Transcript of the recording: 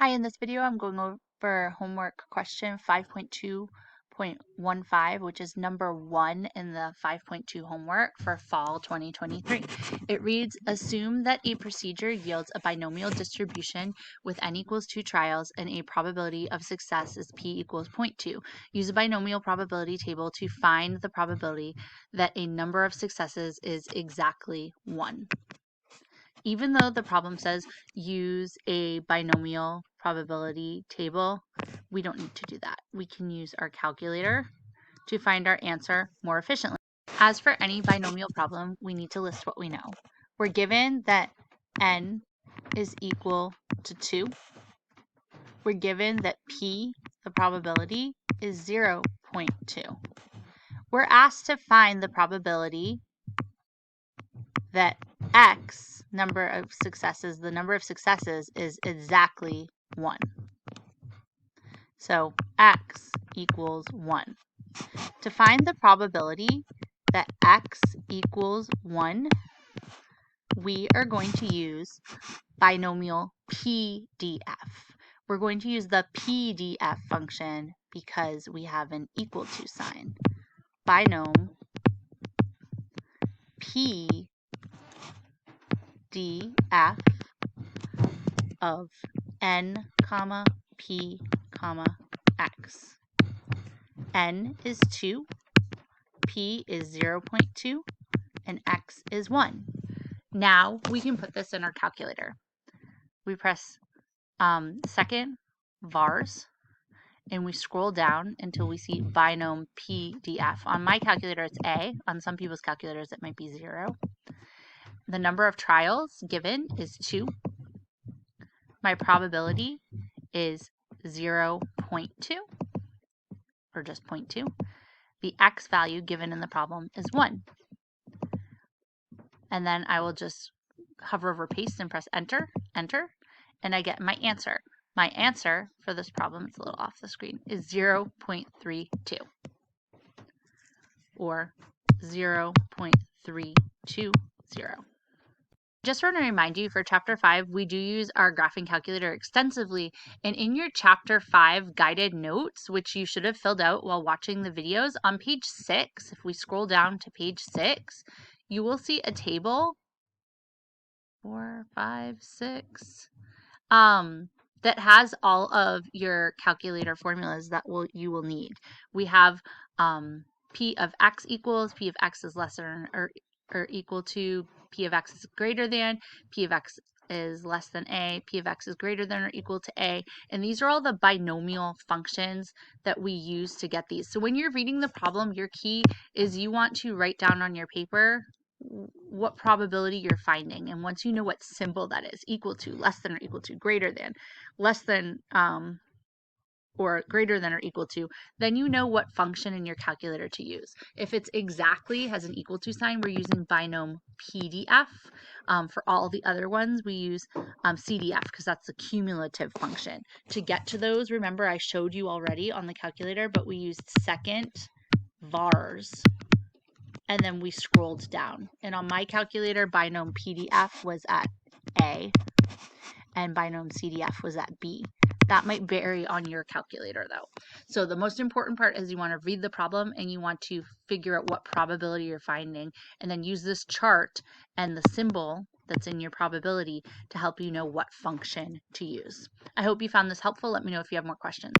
Hi, in this video I'm going over homework question 5.2.15, which is number 1 in the 5.2 homework for fall 2023. It reads, assume that a procedure yields a binomial distribution with n equals 2 trials and a probability of success is p equals 0.2. Use a binomial probability table to find the probability that a number of successes is exactly 1. Even though the problem says use a binomial probability table, we don't need to do that. We can use our calculator to find our answer more efficiently. As for any binomial problem, we need to list what we know. We're given that n is equal to 2. We're given that p, the probability, is 0.2. We're asked to find the probability that x, the number of successes is exactly 1. So x equals 1. To find the probability that x equals 1, we are going to use binomial PDF. We're going to use the PDF function because we have an equal to sign. Binom PDF of n, p, x. N is 2, p is 0.2, and x is 1. Now we can put this in our calculator. We press second vars, and we scroll down until we see binom PDF. On my calculator, it's A. On some people's calculators, it might be 0. The number of trials given is 2. My probability is 0.2, or just 0.2. The x value given in the problem is 1. And then I will just hover over paste and press enter, and I get my answer. My answer for this problem, it's a little off the screen, is 0.32, or 0.320. Just want to remind you, for Chapter 5, we do use our graphing calculator extensively, and in your Chapter 5 guided notes, which you should have filled out while watching the videos, on page 6, if we scroll down to page 6, you will see a table, 4, 5, 6, that has all of your calculator formulas that you will need. We have p of x equals, p of x is less than or equal to, p of x is greater than, p of x is less than a, p of x is greater than or equal to a, and these are all the binomial functions that we use to get these. So when you're reading the problem, your key is you want to write down on your paper what probability you're finding, and once you know what symbol that is, equal to, less than or equal to, greater than, less than or greater than or equal to, then you know what function in your calculator to use. If it's exactly has an equal to sign, we're using binom PDF. For all the other ones, we use CDF because that's the cumulative function. To get to those, remember I showed you already on the calculator, but we used second vars, and then we scrolled down. And on my calculator, binom PDF was at A, and binom CDF was at B. That might vary on your calculator though. So the most important part is you want to read the problem and you want to figure out what probability you're finding, and then use this chart and the symbol that's in your probability to help you know what function to use. I hope you found this helpful. Let me know if you have more questions.